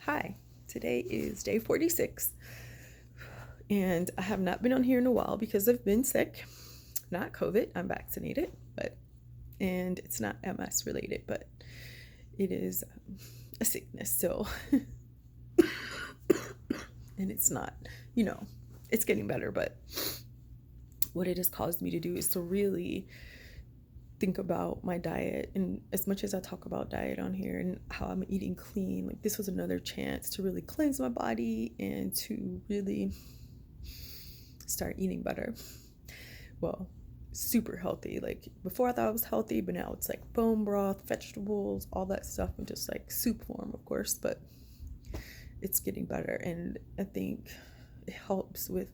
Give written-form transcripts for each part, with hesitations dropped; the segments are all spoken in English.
Hi, today is day 46, and I have not been on here in a while because I've been sick. Not COVID, I'm vaccinated, and it's not MS related, but it is a sickness still. And it's not, you know, it's getting better, but what it has caused me to do is to really think about my diet. And as much as I talk about diet on here and how I'm eating clean, like this was another chance to really cleanse my body and to really start eating better. Well, super healthy. Like before I thought I was healthy, but now it's like bone broth, vegetables, all that stuff in just like soup form, of course, but it's getting better. And I think it helps with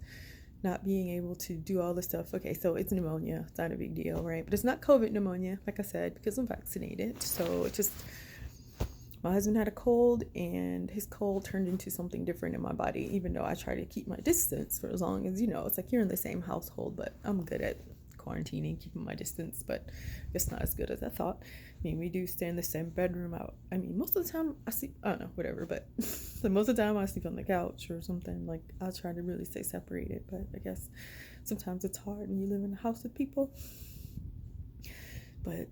not being able to do all the stuff. Okay, so it's pneumonia. It's not a big deal, right? But it's not COVID pneumonia, like I said, because I'm vaccinated. So it just, my husband had a cold and his cold turned into something different in my body, even though I try to keep my distance for as long as, it's like you're in the same household, but I'm good at quarantining, keeping my distance, but it's not as good as I thought. I mean, we do stay in the same bedroom out. I mean, most of the time I sleep, I don't know, whatever, but most of the time I sleep on the couch or something. Like, I'll try to really stay separated, but I guess sometimes it's hard when you live in a house with people. But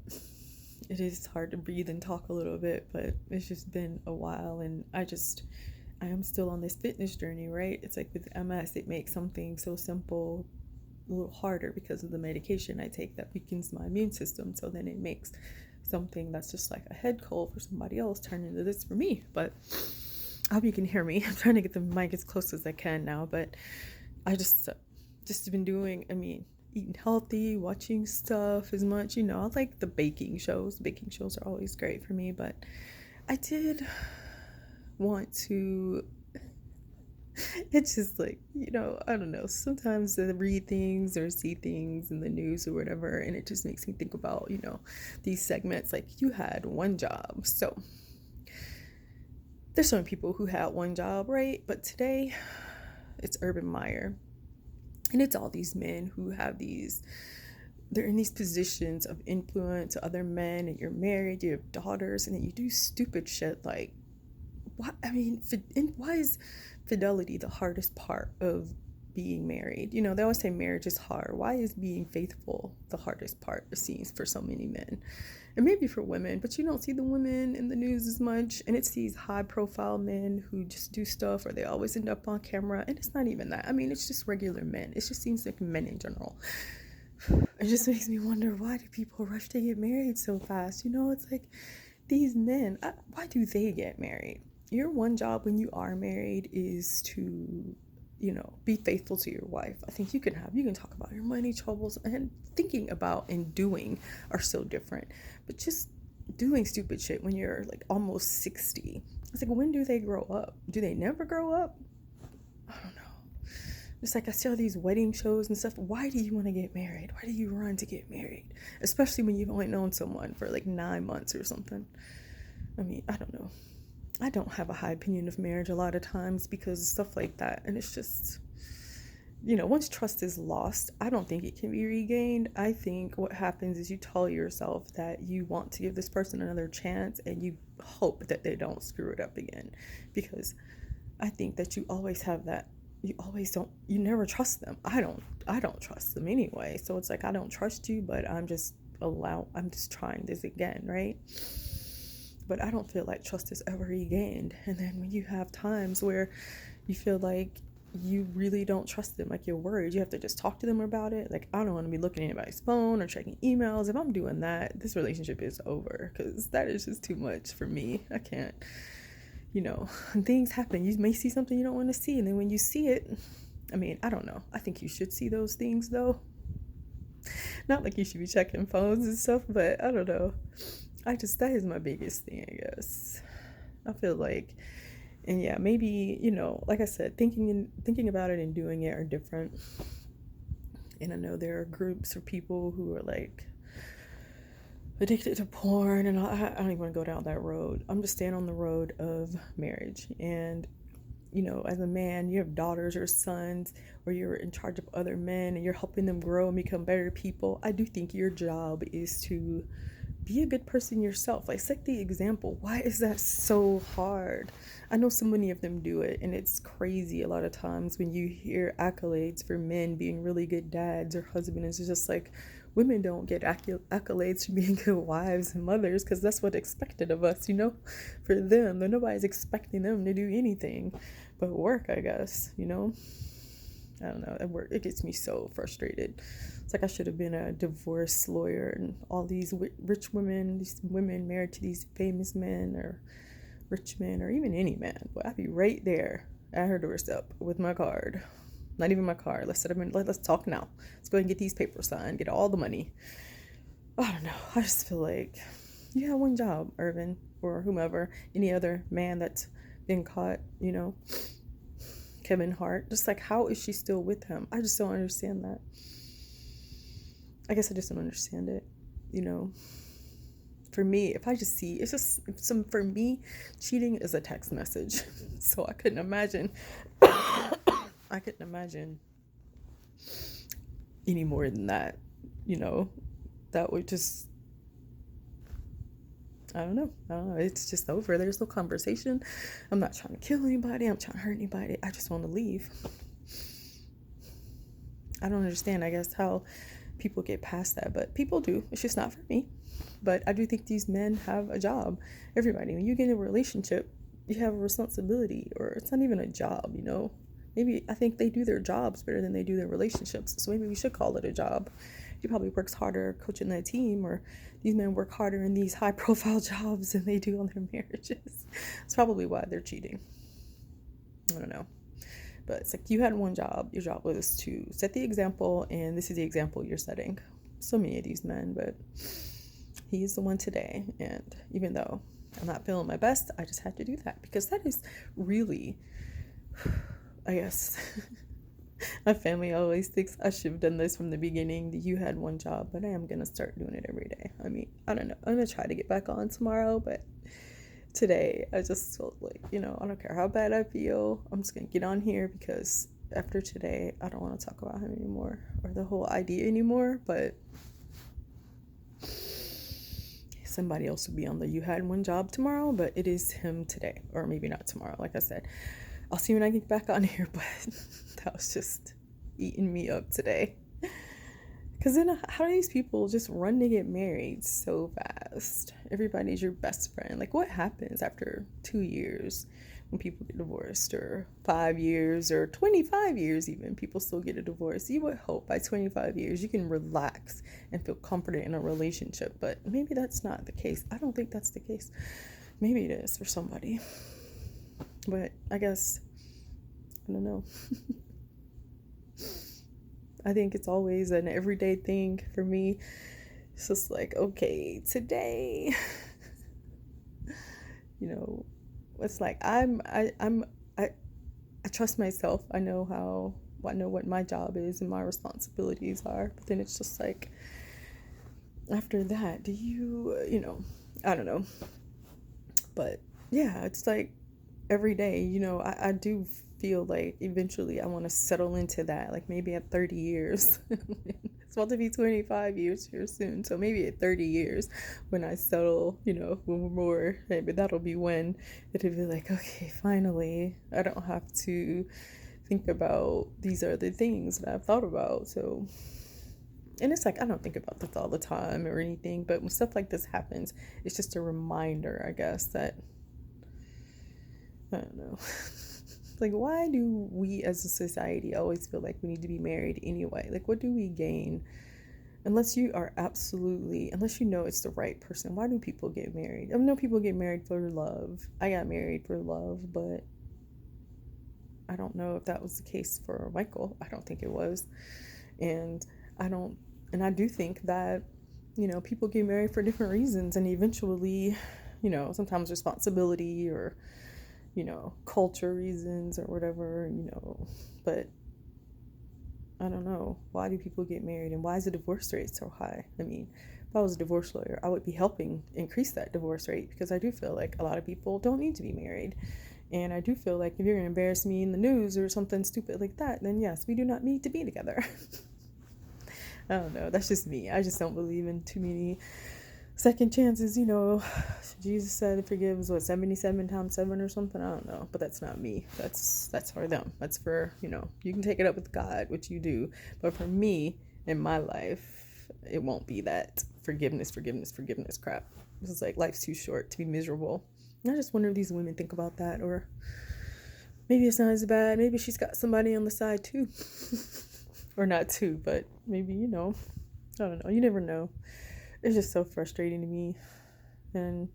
it is hard to breathe and talk a little bit, but it's just been a while, and I am still on this fitness journey, right? It's like with MS, it makes something so simple a little harder because of the medication I take that weakens my immune system. So then it makes something that's just like a head cold for somebody else turn into this for me. But I hope you can hear me. I'm trying to get the mic as close as I can now, but I just been doing, eating healthy, watching stuff as much, I like the baking shows. Baking shows are always great for me, but I did want to, it's just like, I don't know, sometimes I read things or see things in the news or whatever, and it just makes me think about, these segments like you had one job. So there's some people who had one job, right? But today it's Urban Meyer, and it's all these men who have they're in these positions of influence to other men, and you're married, you have daughters, and then you do stupid shit like, what? I mean, why is fidelity the hardest part of being married? They always say marriage is hard. Why is being faithful the hardest part, it seems, for so many men? And maybe for women, but you don't see the women in the news as much. And it's these high profile men who just do stuff, or they always end up on camera. And it's not even that. I mean, it's just regular men. It just seems like men in general. It just makes me wonder, why do people rush to get married so fast? It's like these men, why do they get married? Your one job when you are married is to, be faithful to your wife. I think you can talk about your money troubles, and thinking about and doing are so different. But just doing stupid shit when you're like almost 60. It's like, when do they grow up? Do they never grow up? I don't know. It's like I see all these wedding shows and stuff. Why do you want to get married? Why do you run to get married? Especially when you've only known someone for like 9 months or something. I mean, I don't know. I don't have a high opinion of marriage a lot of times because of stuff like that. And it's just, once trust is lost, I don't think it can be regained. I think what happens is you tell yourself that you want to give this person another chance, and you hope that they don't screw it up again. Because I think that you always have that. You never trust them. I don't trust them anyway. So it's like, I don't trust you, but I'm just trying this again, right? But I don't feel like trust is ever regained. And then when you have times where you feel like you really don't trust them, like you're worried, you have to just talk to them about it. Like, I don't want to be looking at anybody's phone or checking emails. If I'm doing that, this relationship is over, because that is just too much for me. I can't, things happen. You may see something you don't want to see, and then when you see it, I mean, I don't know. I think you should see those things, though. Not like you should be checking phones and stuff, but I don't know. That is my biggest thing, I guess. I feel like, and yeah, maybe, like I said, thinking about it and doing it are different. And I know there are groups of people who are like addicted to porn, and I don't even want to go down that road. I'm just staying on the road of marriage. And, as a man, you have daughters or sons, or you're in charge of other men and you're helping them grow and become better people. I do think your job is to be a good person yourself. Like, set the example. Why is that so hard? I know so many of them do it, and it's crazy a lot of times when you hear accolades for men being really good dads or husbands. It's just like, women don't get accolades for being good wives and mothers because that's what's expected of us, for them. But nobody's expecting them to do anything but work, I guess, I don't know. At work, it gets me so frustrated. It's like I should have been a divorce lawyer, and all these rich women, these women married to these famous men or rich men or even any man. But I'd be right there at her doorstep with my card. Not even my card. Let's talk now. Let's go ahead and get these papers signed, get all the money. I don't know. I just feel like you have one job, Irvin, or whomever, any other man that's been caught, Kevin Hart. Just like, how is she still with him? I just don't understand that. I guess I just don't understand it. For me, if I just see, it's just for me, cheating is a text message. So I couldn't imagine. I couldn't imagine any more than that. That would just, I don't know. It's just over. There's no conversation. I'm not trying to kill anybody. I'm trying to hurt anybody. I just want to leave. I don't understand, I guess, how people get past that, but people do. It's just not for me. But I do think these men have a job. Everybody, when you get in a relationship, you have a responsibility, or it's not even a job, Maybe I think they do their jobs better than they do their relationships. So maybe we should call it a job. He probably works harder coaching that team, or these men work harder in these high profile jobs than they do on their marriages. It's probably why they're cheating. I don't know. But it's like, you had one job. Your job was to set the example, and this is the example you're setting. So many of these men, but he's the one today. And even though I'm not feeling my best, I just had to do that, because that is really, I guess, my family always thinks I should have done this from the beginning, that you had one job, but I am going to start doing it every day. I mean, I don't know. I'm going to try to get back on tomorrow, but today I just felt like, I don't care how bad I feel. I'm just going to get on here, because after today, I don't want to talk about him anymore, or the whole idea anymore, but somebody else will be on the you had one job tomorrow, but it is him today, or maybe not tomorrow. Like I said, I'll see when I get back on here, but that was just eating me up today. Because then how do these people just run to get married so fast? Everybody's your best friend. Like, what happens after 2 years when people get divorced, or 5 years, or 25 years even? People still get a divorce. You would hope by 25 years you can relax and feel confident in a relationship, but maybe that's not the case. I don't think that's the case. Maybe it is for somebody. But I guess, I don't know. I think it's always an everyday thing for me. It's just like, okay, today, it's like I trust myself. I know what my job is and my responsibilities are. But then it's just like, after that, do you, I don't know. But yeah, it's like, every day, I do feel like eventually I want to settle into that, like maybe at 30 years. It's about to be 25 years here soon, so maybe at 30 years when I settle, when we're more, maybe that'll be when it'll be like, okay, finally, I don't have to think about these other things that I've thought about. So, and it's like, I don't think about this all the time or anything, but when stuff like this happens, it's just a reminder, I guess, that I don't know. Like, why do we as a society always feel like we need to be married anyway? Like, what do we gain? Unless you know it's the right person, why do people get married? I know people get married for love. I got married for love, but I don't know if that was the case for Michael. I don't think it was. And I do think that, people get married for different reasons, and eventually, sometimes responsibility, or culture reasons, or whatever, but I don't know. Why do people get married, and why is the divorce rate so high? I mean, if I was a divorce lawyer, I would be helping increase that divorce rate, because I do feel like a lot of people don't need to be married. And I do feel like if you're going to embarrass me in the news or something stupid like that, then yes, we do not need to be together. I don't know. That's just me. I just don't believe in too many second chances, Jesus said it forgives, what, 77 times 7 or something? I don't know, but that's not me. That's for them. That's for, you can take it up with God, which you do. But for me, in my life, it won't be that forgiveness crap. This is like, life's too short to be miserable. And I just wonder if these women think about that, or maybe it's not as bad. Maybe she's got somebody on the side too. Or not too, but maybe, I don't know. You never know. It's just so frustrating to me. And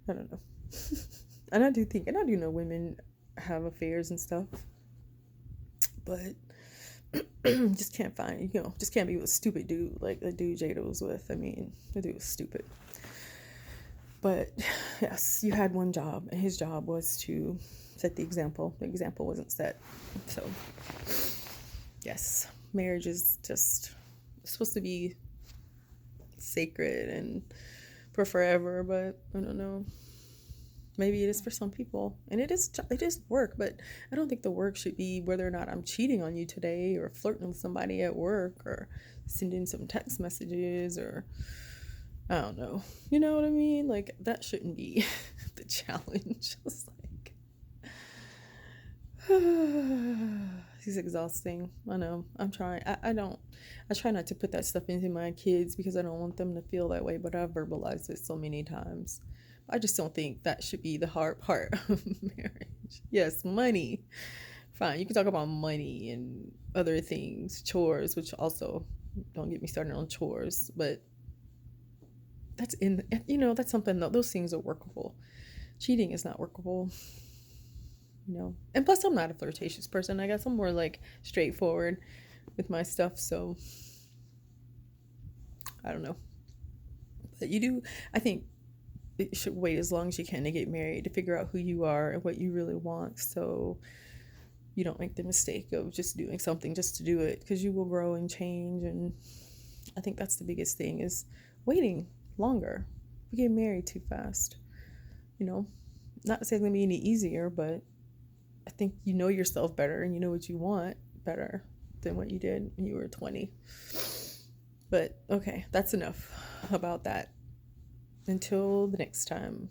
I don't know. And I do know women have affairs and stuff, but just can't find, just can't be with a stupid dude like the dude Jada was with. I mean, the dude was stupid. But yes, you had one job, and his job was to set the example. The example wasn't set. So, yes, marriage is just supposed to be sacred and for forever, but I don't know. Maybe it is for some people, and it is work, but I don't think the work should be whether or not I'm cheating on you today, or flirting with somebody at work, or sending some text messages, or I don't know. You know what I mean? Like, that shouldn't be the challenge. It's like, it's exhausting. I know. I'm trying. I try not to put that stuff into my kids because I don't want them to feel that way, but I've verbalized it so many times. I just don't think that should be the hard part of marriage. Yes, money. Fine. You can talk about money and other things, chores, which also, don't get me started on chores, but that's something, those things are workable. Cheating is not workable. And plus, I'm not a flirtatious person. I guess I'm more like straightforward with my stuff, so I don't know. But I think you should wait as long as you can to get married, to figure out who you are and what you really want, so you don't make the mistake of just doing something just to do it, because you will grow and change. And I think that's the biggest thing, is waiting longer. We get married too fast, not to say it's gonna be any easier, but I think you know yourself better, and you know what you want better than what you did when you were 20. But okay, that's enough about that. Until the next time.